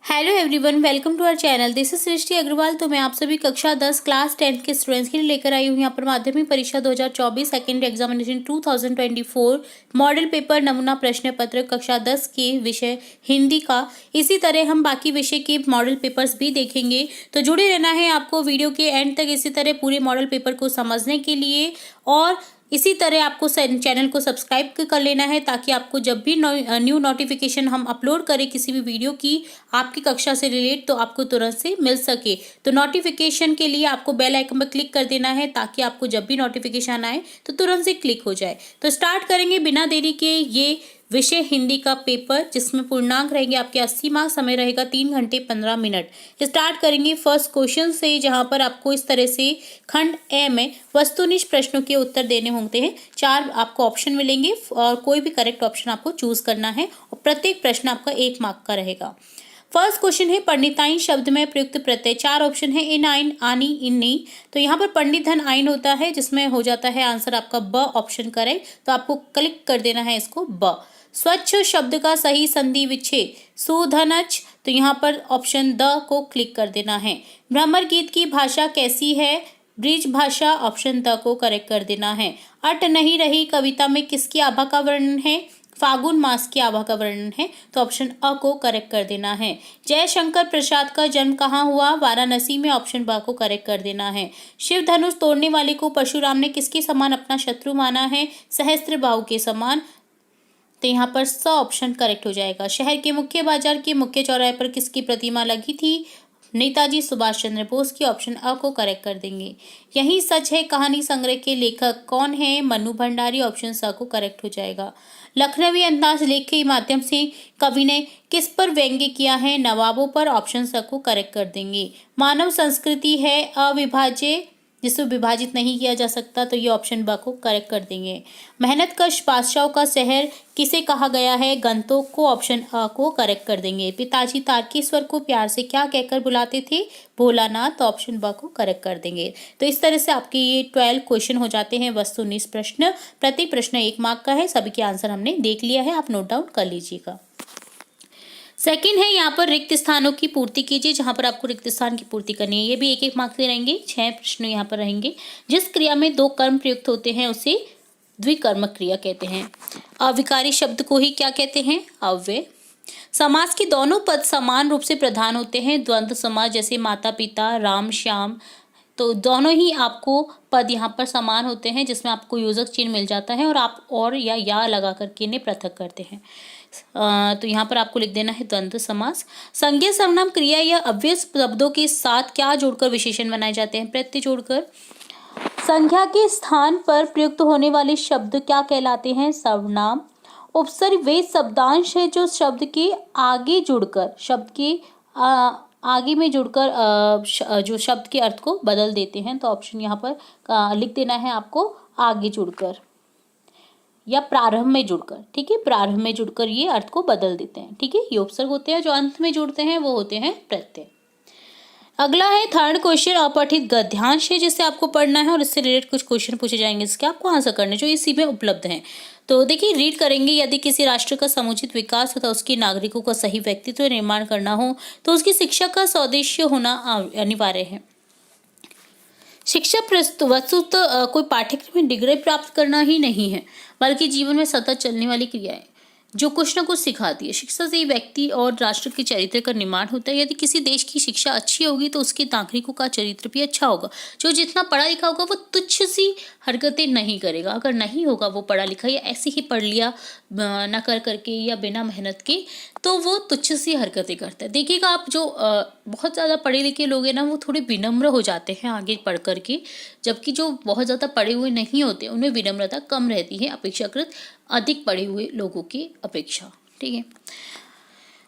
Hello everyone, welcome to our channel. This is Srishti Agarwal. तो मैं आप सभी कक्षा 10 क्लास 10 के स्टूडेंट्स के लिए लेकर आई हूँ यहाँ पर माध्यमिक परीक्षा 2024 सेकेंड एग्जामिनेशन 2024 मॉडल पेपर नमूना प्रश्न पत्र कक्षा 10 के विषय हिंदी का। इसी तरह हम बाकी विषय के मॉडल पेपर्स भी देखेंगे, तो जुड़े रहना है आपको वीडियो के एंड तक इसी तरह पूरे मॉडल पेपर को समझने के लिए। और इसी तरह आपको चैनल को सब्सक्राइब कर लेना है ताकि आपको जब भी न्यू नोटिफिकेशन हम अपलोड करें किसी भी वीडियो की आपकी कक्षा से रिलेट, तो आपको तुरंत से मिल सके। तो नोटिफिकेशन के लिए आपको बेल आइकन पर क्लिक कर देना है ताकि आपको जब भी नोटिफिकेशन आए तो तुरंत से क्लिक हो जाए। तो स्टार्ट करेंगे बिना देरी के ये विषय हिंदी का पेपर, जिसमें पूर्णांक रहेंगे आपके 80 मार्क्स, समय रहेगा 3 घंटे 15 मिनट। स्टार्ट करेंगे फर्स्ट क्वेश्चन से, जहां पर आपको इस तरह से खंड ए में वस्तुनिष्ठ प्रश्नों के उत्तर देने होते हैं। 4 आपको ऑप्शन मिलेंगे और कोई भी करेक्ट ऑप्शन आपको चूज करना है और प्रत्येक प्रश्न आपका 1 मार्क का रहेगा। फर्स्ट क्वेश्चन है पंडिताइन शब्द में प्रयुक्त प्रत्यय। 4 ऑप्शन है इन आइन आनी इन्नी। तो यहाँ पर पंडित धन आइन होता है, जिसमें हो जाता है आंसर आपका ब ऑप्शन करेक्ट। तो आपको क्लिक कर देना है इसको ब। स्वच्छ शब्द का सही संधि विच्छेद सुधनच। तो यहाँ पर ऑप्शन द को क्लिक कर देना है। भ्रमर गीत की भाषा कैसी है? ब्रिज भाषा, ऑप्शन द को करेक्ट कर देना है। अट नहीं रही कविता में किसकी आभा का वर्णन है? फागुन मास की आभा का वर्णन है, तो ऑप्शन अ को करेक्ट कर देना है। जयशंकर प्रसाद का जन्म कहाँ हुआ? वाराणसी में, ऑप्शन ब को करेक्ट कर देना है। शिव धनुष तोड़ने वाले को परशुराम ने किसके समान अपना शत्रु माना है? सहस्त्रबाहु के समान। तो यहाँ पर स ऑप्शन करेक्ट हो जाएगा। शहर के मुख्य बाजार के मुख्य चौराहे पर किसकी प्रतिमा लगी थी? नेताजी सुभाष चंद्र बोस की, ऑप्शन अ को करेक्ट कर देंगे। यही सच है कहानी संग्रह के लेखक कौन है? मन्नू भंडारी, ऑप्शन स को करेक्ट हो जाएगा। लखनवी अंदाज लेख के माध्यम से कवि ने किस पर व्यंग्य किया है? नवाबों पर, ऑप्शन स को करेक्ट कर देंगे। मानव संस्कृति है अविभाज्य, जिसे विभाजित नहीं किया जा सकता, तो ये ऑप्शन ब को करेक्ट कर देंगे। मेहनत कश बादशाहों का शहर किसे कहा गया है? गंतोक को, ऑप्शन अ को करेक्ट कर देंगे। पिताजी तारकेश्वर को प्यार से क्या कहकर बुलाते थे? भोलानाथ, तो ऑप्शन ब को करेक्ट कर देंगे। तो इस तरह से आपके ये 12 क्वेश्चन हो जाते हैं वस्तुनिष्ठ प्रश्न। प्रति प्रश्न 1 मार्क का है। सभी के आंसर हमने देख लिया है, आप नोट डाउन कर लीजिएगा। सेकंड है यहाँ पर रिक्त स्थानों की पूर्ति कीजिए, जहाँ पर आपको रिक्त स्थान की पूर्ति करनी है। ये भी 1-1 मार्क्स के रहेंगे। 6 प्रश्न यहाँ पर रहेंगे। जिस क्रिया में 2 कर्म प्रयुक्त होते हैं उसे द्विकर्मक क्रिया कहते हैं। अविकारी शब्द को ही क्या कहते हैं? अव्यय। समास के दोनों पद समान रूप से प्रधान होते हैं। द्वंद्व समास जैसे माता पिता, राम श्याम, तो दोनों ही आपको पद यहाँ पर समान होते हैं, जिसमें आपको योजक चिन्ह मिल जाता है और आप और या लगा करके इन्हें पृथक करते हैं। तो यहाँ पर आपको लिख देना है द्वंद्व समास। संज्ञा सर्वनाम क्रिया या अव्यय शब्दों के साथ क्या जोड़कर विशेषण बनाए जाते हैं? प्रत्यय जोड़कर। संज्ञा के स्थान पर प्रयुक्त होने वाले शब्द क्या कहलाते हैं? सर्वनाम। उपसर्ग वे शब्दांश है जो शब्द के आगे जुड़कर, शब्द के आगे में जुड़कर जो शब्द के अर्थ को बदल देते हैं, तो ऑप्शन यहाँ पर लिख देना है आपको आगे जुड़कर या प्रारंभ में जुड़कर। ठीक है, प्रारंभ में जुड़कर ये अर्थ को बदल देते हैं। ठीक है, ये उपसर्ग होते हैं। जो अंत में जुड़ते हैं वो होते हैं प्रत्यय। अगला है थर्ड क्वेश्चन, अपठित गद्यांश है जिससे आपको पढ़ना है और इससे रिलेटेड कुछ क्वेश्चन पूछे जाएंगे, इसके आपको आंसर करने जो इसी में उपलब्ध हैं। तो देखिए, रीड करेंगे। यदि किसी राष्ट्र का समुचित विकास तथा उसके नागरिकों का सही व्यक्तित्व निर्माण करना हो तो उसकी शिक्षा का सौदेश्य होना अनिवार्य है। शिक्षा वस्तुतः कोई पाठ्यक्रम में डिग्री प्राप्त करना ही नहीं है, बल्कि जीवन में सतत चलने वाली क्रिया है जो कुछ न कुछ सिखाती है। शिक्षा से व्यक्ति और राष्ट्र के चरित्र का निर्माण होता है। यदि किसी देश की शिक्षा अच्छी होगी तो उसके नागरिकों का चरित्र भी अच्छा होगा। जो जितना पढ़ा लिखा होगा वो तुच्छ सी हरकतें नहीं करेगा। अगर नहीं होगा वो पढ़ा लिखा या ऐसे ही पढ़ लिया न कर करके या बिना मेहनत के, तो वो तुच्छ सी हरकतें करता है। देखिएगा आप, जो बहुत ज़्यादा पढ़े लिखे लोग हैं ना, वो थोड़े विनम्र हो जाते हैं आगे पढ़ करके, जबकि जो बहुत ज़्यादा पढ़े हुए नहीं होते उनमें विनम्रता कम रहती है अपेक्षाकृत अधिक पढ़े हुए लोगों की अपेक्षा। ठीक है,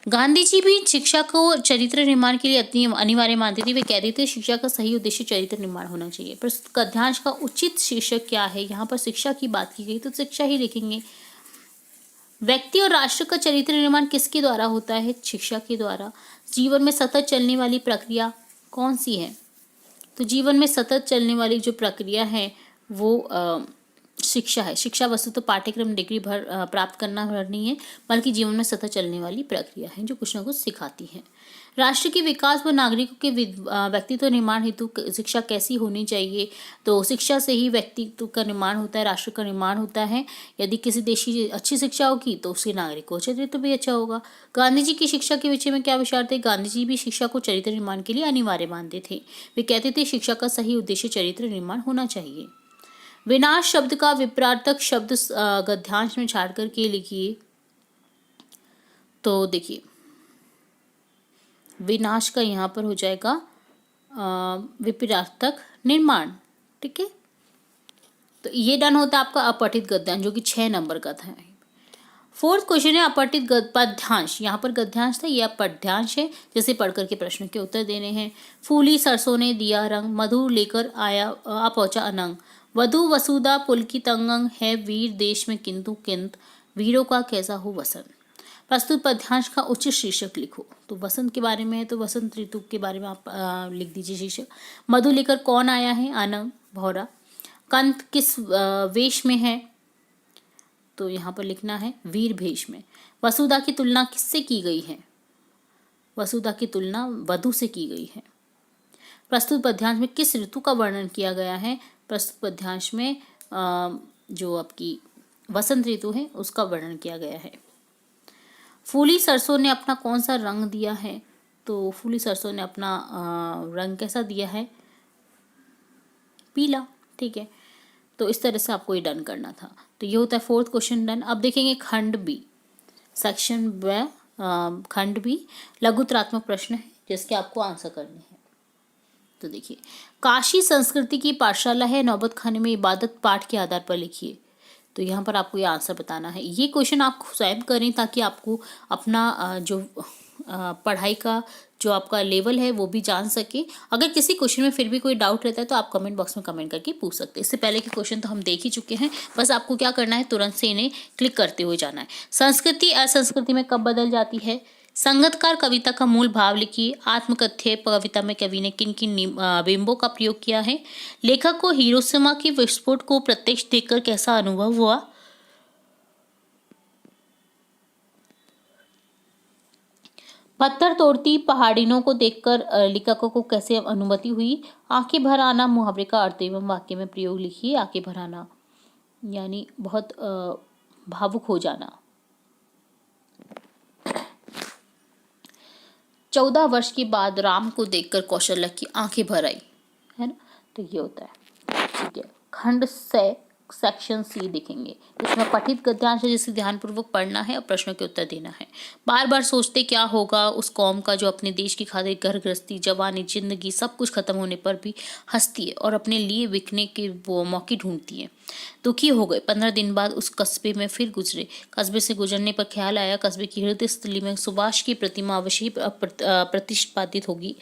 गांधी जी भी शिक्षा को चरित्र निर्माण के लिए अति अनिवार्य मानते थे। वे कहते थे शिक्षा का सही उद्देश्य चरित्र निर्माण होना चाहिए। पर गद्यांश का उचित शीर्षक क्या है? यहाँ पर शिक्षा की बात की गई तो शिक्षा ही लिखेंगे। व्यक्ति और राष्ट्र का चरित्र निर्माण किसके द्वारा होता है? शिक्षा के द्वारा। जीवन में सतत चलने वाली प्रक्रिया कौन सी है? तो जीवन में सतत चलने वाली जो प्रक्रिया है वो शिक्षा है। शिक्षा वस्तु तो पाठ्यक्रम डिग्री भर प्राप्त करना भर नहीं है, बल्कि जीवन में सतत चलने वाली प्रक्रिया है जो कुछ ना कुछ सिखाती है। राष्ट्र के विकास व नागरिकों के व्यक्तित्व निर्माण हेतु शिक्षा कैसी होनी चाहिए? तो शिक्षा से ही व्यक्तित्व का निर्माण होता है, राष्ट्र का निर्माण होता है। यदि किसी देश की अच्छी शिक्षा होगी तो उसके नागरिकों का चरित्र भी अच्छा होगा। गांधी जी की शिक्षा के विषय में क्या विचार थे? गांधी जी भी शिक्षा को चरित्र निर्माण के लिए अनिवार्य मानते थे। वे कहते थे शिक्षा का सही उद्देश्य चरित्र निर्माण होना चाहिए। विनाश शब्द का विपरीतार्थक शब्द गद्यांश में छाट करके लिखिए। तो देखिए, विनाश का यहाँ पर हो जाएगा विपरीतार्थक निर्माण। ठीक है, तो ये डन होता है आपका अपठित गद्यांश, जो कि 6 नंबर का था। 4th क्वेश्चन है अपठित पद्यांश। यहाँ पर गद्यांश था, यह पद्यांश है, जैसे पढ़ करके प्रश्न के उत्तर देने हैं। फूली सरसों ने दिया रंग, मधु लेकर आया आ पहुंचा अनंग, वधु वसुधा पुलकित अंगंग है वीर देश में किंतु किंत, वीरों का कैसा हो वसंत। प्रस्तुत पद्यांश का उचित शीर्षक लिखो। तो वसंत के बारे में है, तो वसंत ऋतु के बारे में आप लिख दीजिए शीर्षक। मधु लेकर कौन आया है? अनंग भौरा। कंत किस वेश में है? तो यहाँ पर लिखना है वीर भेष में। वसुधा की तुलना किससे की गई है? वसुधा की तुलना वधु से की गई है। प्रस्तुत पद्यांश में किस ऋतु का वर्णन किया गया है? प्रस्तुत पद्यांश में जो आपकी वसंत ऋतु है उसका वर्णन किया गया है। फूली सरसों ने अपना कौन सा रंग दिया है? तो फूली सरसों ने अपना रंग कैसा दिया है? पीला। ठीक है, तो इस तरह से आपको ये डन करना था। तो ये होता है 4th क्वेश्चन डन। अब देखेंगे खंड बी, सेक्शन ब, खंड बी लघुत्रात्मक प्रश्न है जिसके आपको आंसर करने हैं। तो देखिए, काशी संस्कृति की पाठशाला है, नौबत खाने में इबादत पाठ के आधार पर लिखिए। तो यहाँ पर आपको ये आंसर बताना है। ये क्वेश्चन आप स्वयं करें ताकि आपको अपना जो पढ़ाई का जो आपका लेवल है वो भी जान सके। अगर किसी क्वेश्चन में फिर भी कोई डाउट रहता है तो आप कमेंट बॉक्स में कमेंट करके पूछ सकते हैं। इससे पहले के क्वेश्चन तो हम देख ही चुके हैं, बस आपको क्या करना है, तुरंत से इन्हें क्लिक करते हुए जाना है। संस्कृति असंस्कृति में कब बदल जाती है? संगतकार कविता का मूल भाव लिखिए। आत्मकथ्य कविता में कवि ने किन किन बिंबों का प्रयोग किया है? लेखक को हिरोशिमा के विस्फोट को प्रत्यक्ष देखकर कैसा अनुभव हुआ? पत्थर तोड़ती पहाड़ियों को देखकर लेखकों को कैसे अनुभूति हुई? आंखें भर आना मुहावरे का अर्थ एवं वाक्य में प्रयोग लिखिए। आंखें भर आना यानी बहुत भावुक हो जाना। 14 वर्ष के बाद राम को देखकर कौशल्या की आंखें भर आई, है ना। तो ये होता है। ठीक है, खंड से सेक्शन सी देखेंगे, इसमें पठित गद्यांश है जिसे ध्यानपूर्वक पढ़ना है और प्रश्नों के उत्तर देना है। बार बार सोचते क्या होगा उस कौम का जो अपने देश की खातिर घर गृहस्थी जवानी जिंदगी सब कुछ खत्म होने पर भी हंसती है और अपने लिए बिकने के वो मौके ढूंढती है। दुखी हो गए। 15 दिन बाद उस कस्बे में फिर गुजरे। कस्बे से गुजरने पर ख्याल आया कस्बे की हृदय स्थली में सुभाष की प्रतिमा अवश्य ही प्रतिष्ठापित होगी,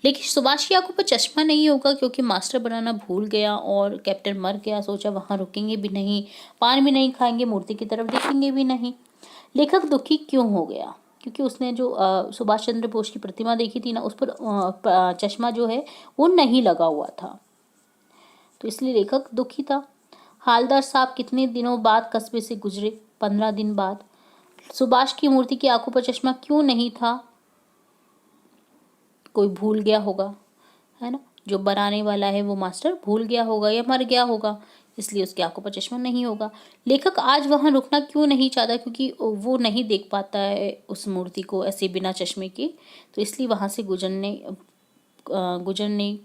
लेकिन सुभाष की आंखों पर चश्मा नहीं होगा क्योंकि मास्टर बनाना भूल गया और कैप्टन मर गया। सोचा वहां रुकेंगे भी नहीं, पान भी नहीं खाएंगे, मूर्ति की तरफ देखेंगे भी नहीं। लेखक दुखी क्यों हो गया? क्योंकि उसने जो सुभाष चंद्र बोस की प्रतिमा देखी थी ना, उस पर चश्मा जो है वो नहीं लगा हुआ था, तो इसलिए लेखक दुखी था। हालदार साहब कितने दिनों बाद कस्बे से गुजरे? 15 दिन बाद। सुभाष की मूर्ति की आंखों पर चश्मा क्यों नहीं था? कोई भूल गया होगा, है ना। जो बनाने वाला है वो मास्टर भूल गया होगा या मर गया होगा, इसलिए उसकी आंखों पर चश्मा नहीं होगा। लेखक आज वहां रुकना क्यों नहीं चाहता? क्योंकि वो नहीं देख पाता है उस मूर्ति को ऐसे बिना चश्मे के, तो इसलिए वहां से गुजरने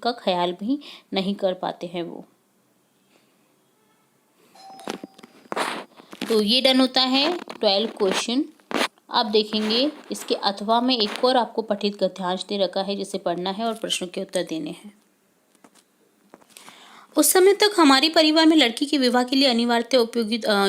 का ख्याल भी नहीं कर पाते हैं वो। तो ये डन होता है 12 क्वेश्चन। अब देखेंगे इसके अथवा में एक और आपको पठित गद्यांश दे रखा है जिसे पढ़ना है और प्रश्नों के उत्तर देने हैं। उस समय तक हमारे परिवार में लड़की के विवाह के लिए अनिवार्य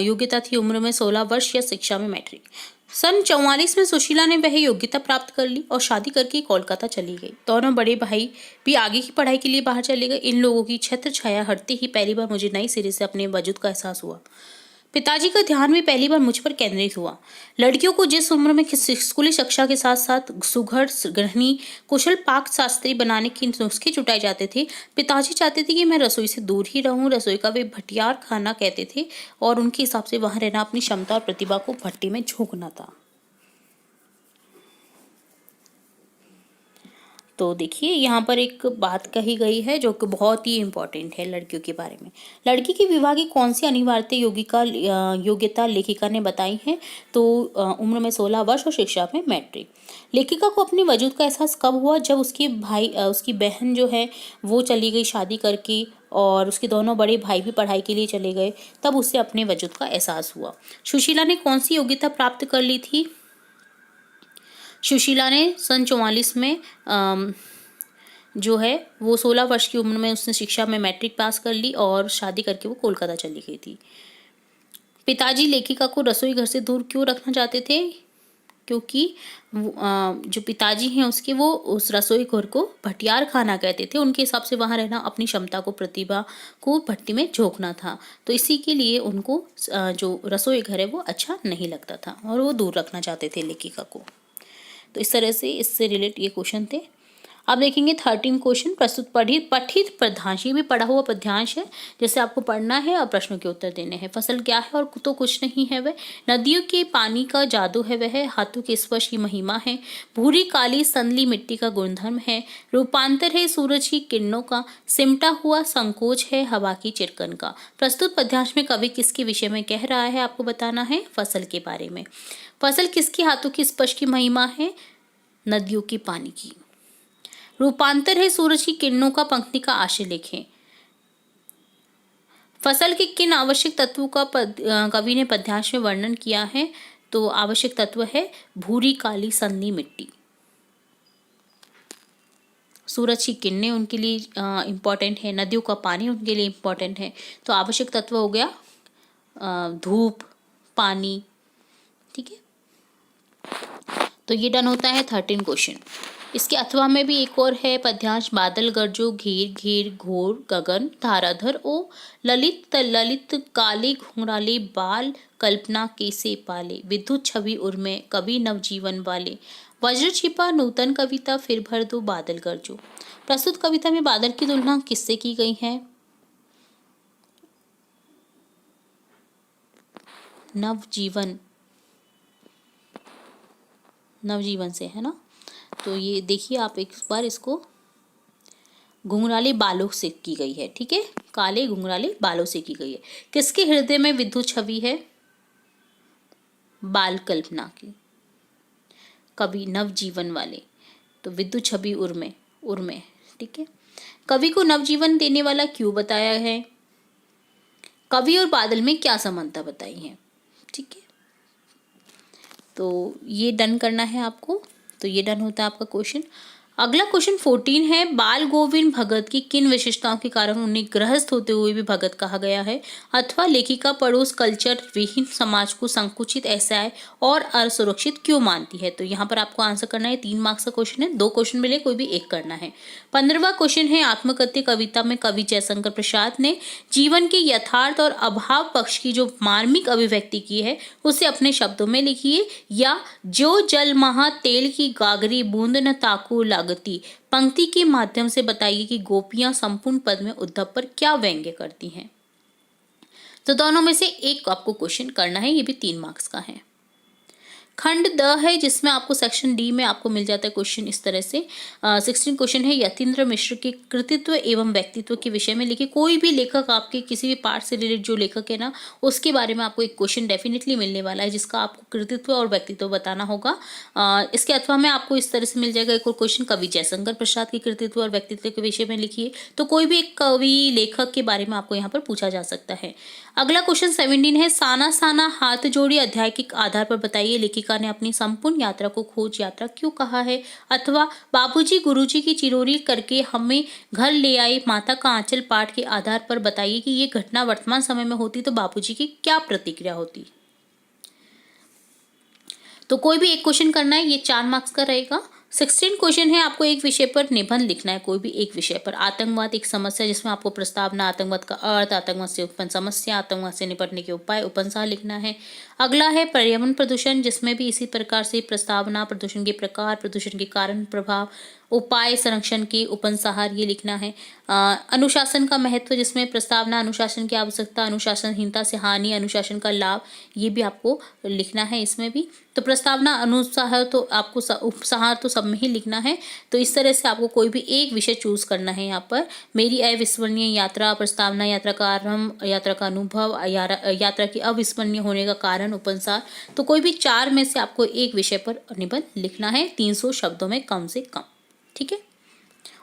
योग्यता थी। उम्र में 16 वर्ष या शिक्षा में मैट्रिक। सन 44 में सुशीला ने वह योग्यता प्राप्त कर ली और शादी करके कोलकाता चली गई। दोनों बड़े भाई भी आगे की पढ़ाई के लिए बाहर चले गए। इन लोगों की छत्र छाया हटते ही पहली बार मुझे नई सिरे से अपने वजूद का एहसास हुआ। पिताजी का ध्यान भी पहली बार मुझ पर केंद्रित हुआ। लड़कियों को जिस उम्र में स्कूली शिक्षा के साथ साथ सुघड़ गृहिणी कुशल पाक शास्त्री बनाने की नुस्खे जुटाए जाते थे, पिताजी चाहते थे कि मैं रसोई से दूर ही रहूं। रसोई का वे भटियार खाना कहते थे और उनके हिसाब से वहां रहना अपनी क्षमता और प्रतिभा को भट्टी में झोंकना था। तो देखिए यहाँ पर एक बात कही गई है जो कि बहुत ही इम्पोर्टेंट है लड़कियों के बारे में। लड़की के विवाह की कौन सी अनिवार्य योग्यता लेखिका ने बताई है? तो उम्र में 16 वर्ष और शिक्षा में मैट्रिक। लेखिका को अपने वजूद का एहसास कब हुआ? जब उसकी बहन जो है वो चली गई शादी करके और उसके दोनों बड़े भाई भी पढ़ाई के लिए चले गए, तब उसे अपने वजूद का एहसास हुआ। सुशीला ने कौन सी योग्यता प्राप्त कर ली थी? सुशीला ने सन 44 में जो है वो 16 वर्ष की उम्र में उसने शिक्षा में मैट्रिक पास कर ली और शादी करके वो कोलकाता चली गई थी। पिताजी लेखिका को रसोई घर से दूर क्यों रखना चाहते थे? क्योंकि जो पिताजी हैं उसके वो उस रसोई घर को भटियार खाना कहते थे। उनके हिसाब से वहाँ रहना अपनी क्षमता को प्रतिभा को भट्टी में झोंकना था। तो इसी के लिए उनको जो रसोई घर है वो अच्छा नहीं लगता था और वो दूर रखना चाहते थे लेखिका को। तो इस तरह से इससे रिलेट ये क्वेश्चन थे। अब देखेंगे 13 क्वेश्चन। प्रस्तुत पठित पद्यांश, ये भी पढ़ा हुआ पद्यांश है जैसे आपको पढ़ना है और प्रश्नों के उत्तर देने हैं। फसल क्या है? और तो कुछ नहीं है वह। नदियों के पानी का जादू है वह। हाथों के स्पर्श की महिमा है। भूरी काली संदली मिट्टी का गुणधर्म है। रूपांतर है सूरज की किरणों का। सिमटा हुआ संकोच है हवा की चिरकन का। प्रस्तुत पद्यांश में कवि किसके विषय में कह रहा है आपको बताना है? फसल के बारे में। फसल किसके हाथों की स्पर्श की महिमा है? नदियों के पानी की। रूपांतर है सूरज की किरणों का, पंक्ति का आशय लिखें। फसल के किन आवश्यक तत्वों का कवि ने पद्यांश में वर्णन किया है? तो आवश्यक तत्व है भूरी काली संदली मिट्टी। सूरज की किरणें उनके लिए इम्पोर्टेंट है, नदियों का पानी उनके लिए इम्पोर्टेंट है। तो आवश्यक तत्व हो गया धूप, पानी। ठीक है, तो ये डन होता है 13 क्वेश्चन। इसके अथवा में भी एक और है पद्यांश। बादल गरजो घेर घेर घोर गगन, धाराधर ओ ललित ललित काले घुंघराले बाल, कल्पना कैसे पाले, विद्युत छवि उर्मे कवि नवजीवन वाले, वज्र छिपा नूतन कविता फिर भर दो बादल गरजो। प्रस्तुत कविता में बादल की तुलना किससे की गई है? नवजीवन से, है ना। तो ये देखिए आप एक बार इसको घुंघराले बालों से की गई है। ठीक है, काले घुंघराले बालों से की गई है। किसके हृदय में विद्युत छवि है? बाल कल्पना की, कवि नवजीवन वाले। तो विद्युत छवि उर्मे। ठीक है, कवि को नवजीवन देने वाला क्यों बताया है? कवि और बादल में क्या समानता बताई है? ठीक है, तो ये डन करना है आपको। तो ये डन होता है आपका क्वेश्चन। अगला क्वेश्चन 14 है। बाल गोविंद भगत की किन विशेषताओं के कारण उन्हें गृहस्थ होते हुए भी भगत कहा गया है? अथवा लेखिका पड़ोस कल्चर विहीन समाज को संकुचित, असहाय और असुरक्षित क्यों मानती है? तो यहाँ पर आपको आंसर करना है। 3 मार्क्स का क्वेश्चन है, 2 क्वेश्चन मिले, कोई भी एक करना है। 15वां क्वेश्चन है। आत्मकथ्य कविता में कवि जयशंकर प्रसाद ने जीवन के यथार्थ और अभाव पक्ष की जो मार्मिक अभिव्यक्ति की है उसे अपने शब्दों में लिखिए। या जो जल महा तेल की गागरी बूंद न ताकू लागती, पंक्ति के माध्यम से बताइए कि गोपियां संपूर्ण पद में उद्धव पर क्या व्यंग्य करती हैं। तो दोनों में से एक आपको क्वेश्चन करना है, ये भी 3 मार्क्स का है। खंड द है जिसमें आपको सेक्शन डी में आपको मिल जाता है क्वेश्चन इस तरह से। 16 क्वेश्चन है। यतीन्द्र मिश्र के कृतित्व एवं व्यक्तित्व के विषय में लिखिए। कोई भी लेखक आपके किसी भी पार्ट से रिलेटेड जो लेखक है ना उसके बारे में आपको एक क्वेश्चन डेफिनेटली मिलने वाला है जिसका आपको कृतित्व और व्यक्तित्व बताना होगा। इसके अथवा में आपको इस तरह से मिल जाएगा एक और क्वेश्चन। कवि जयशंकर प्रसाद के कृतित्व और व्यक्तित्व के विषय में लिखिए। तो कोई भी एक कवि लेखक के बारे में आपको यहाँ पर पूछा जा सकता है। अगला क्वेश्चन 17 है। साना साना हाथ जोड़ी अध्याय के आधार पर बताइए लेखिका ने अपनी संपूर्ण यात्रा को खोज यात्रा क्यों कहा है? अथवा बाबूजी गुरुजी की चिरोरी करके हमें घर ले आए माता का आंचल पाठ के आधार पर बताइए कि ये घटना वर्तमान समय में होती तो बाबूजी की क्या प्रतिक्रिया होती? तो कोई भी एक क्वेश्चन करना है, ये 4 मार्क्स का रहेगा। 16 क्वेश्चन है, आपको एक विषय पर निबंध लिखना है, कोई भी एक विषय पर। आतंकवाद एक समस्या, जिसमें आपको प्रस्तावना, आतंकवाद का अर्थ, आतंकवाद से उत्पन्न समस्या, आतंकवाद से निपटने के उपाय, उपन्यास लिखना है। अगला है पर्यावरण प्रदूषण, जिसमें भी इसी प्रकार से प्रस्तावना, प्रदूषण के प्रकार, प्रदूषण के कारण, प्रभाव, उपाय, संरक्षण की उपसंहार ये लिखना है। अनुशासन का महत्व, जिसमें प्रस्तावना, अनुशासन की आवश्यकता, अनुशासनहीनता से हानि, अनुशासन का लाभ, ये भी आपको लिखना है इसमें भी। तो प्रस्तावना, अनुसार तो आपको उपसंहार तो सब में ही लिखना है। तो इस तरह से आपको कोई भी एक विषय चूज करना है यहाँ पर। मेरी अविस्मरणीय यात्रा, प्रस्तावना, यात्रा का आरंभ, यात्रा का अनुभव, यात्रा की अविस्मरणीय होने का कारण, उपसंहार। तो कोई भी 4 में से आपको एक विषय पर निबंध लिखना है 300 शब्दों में कम से कम। ठीक है,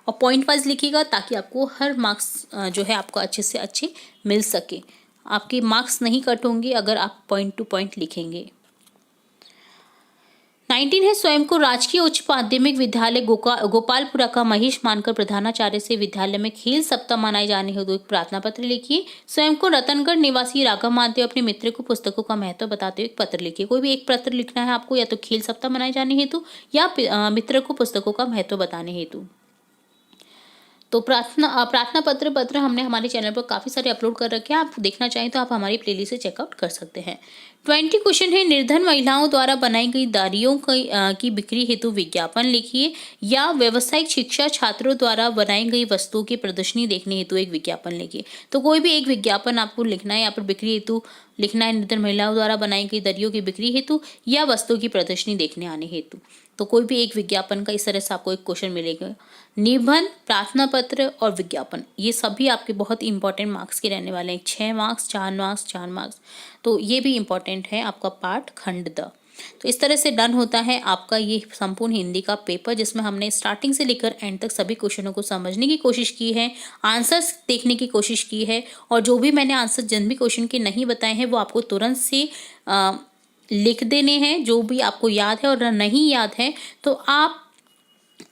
और पॉइंट वाइज लिखिएगा ताकि आपको हर मार्क्स जो है आपको अच्छे से अच्छे मिल सके। आपके मार्क्स नहीं कट होंगे अगर आप पॉइंट टू पॉइंट लिखेंगे। 19 है, स्वयं को राजकीय उच्च माध्यमिक विद्यालय गोपालपुरा का महेश मानकर प्रधानाचार्य से विद्यालय में खेल सप्ताह मनाए जाने हेतु एक प्रार्थना पत्र लिखिए। स्वयं को रतनगढ़ निवासी राघव मानते अपने मित्र को पुस्तकों का महत्व बताते हुए एक पत्र लिखिए। कोई भी एक पत्र लिखना है आपको, या तो खेल सप्ताह मनाए जाने हेतु या मित्र को पुस्तकों का महत्व बताने हेतु। तो प्रार्थना पत्र हमने हमारे चैनल पर काफ़ी सारे अपलोड कर रखे हैं, आप देखना चाहें तो आप हमारी प्लेलिस्ट से चेकआउट कर सकते हैं। 20 क्वेश्चन है, निर्धन महिलाओं द्वारा बनाई गई दारियों की बिक्री हेतु विज्ञापन लिखिए, या व्यावसायिक शिक्षा छात्रों द्वारा बनाई गई वस्तुओं की प्रदर्शनी देखने हेतु एक विज्ञापन लिखिए। तो कोई भी एक विज्ञापन आपको लिखना है, यहाँ पर बिक्री हेतु लिखना है, निर्धन महिलाओं द्वारा बनाई गई दरियों की बिक्री हेतु या वस्तुओं की प्रदर्शनी देखने आने हेतु। तो कोई भी एक विज्ञापन का इस तरह से आपको एक क्वेश्चन मिलेगा। निबंध, प्रार्थना पत्र और विज्ञापन, ये सभी आपके बहुत इंपॉर्टेंट मार्क्स के रहने वाले हैं। 6 मार्क्स, 4 मार्क्स, 4 मार्क्स, तो ये भी इंपॉर्टेंट है आपका पार्ट खंड द। तो इस तरह से डन होता है आपका ये संपूर्ण हिंदी का पेपर, जिसमें हमने स्टार्टिंग से लेकर एंड तक सभी क्वेश्चनों को समझने की कोशिश की है, आंसर्स देखने की कोशिश की है, और जो भी मैंने आंसर जिन भी क्वेश्चन के नहीं बताए हैं वो आपको तुरंत से लिख देने हैं, जो भी आपको याद है, और नहीं याद है तो आप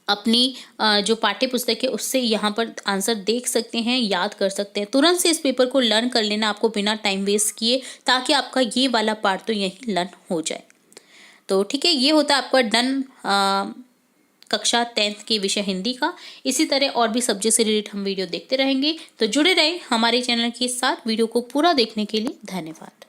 अपनी जो पाठ्य पुस्तक है उससे यहाँ पर आंसर देख सकते हैं, याद कर सकते हैं। तुरंत से इस पेपर को लर्न कर लेना आपको बिना टाइम वेस्ट किए, ताकि आपका ये वाला पार्ट तो यहीं लर्न हो जाए। तो ठीक है, ये होता है आपका डन कक्षा 10th के विषय हिंदी का। इसी तरह और भी सब्जेक्ट से रिलेटेड हम वीडियो देखते रहेंगे, तो जुड़े रहे हमारे चैनल के साथ। वीडियो को पूरा देखने के लिए धन्यवाद।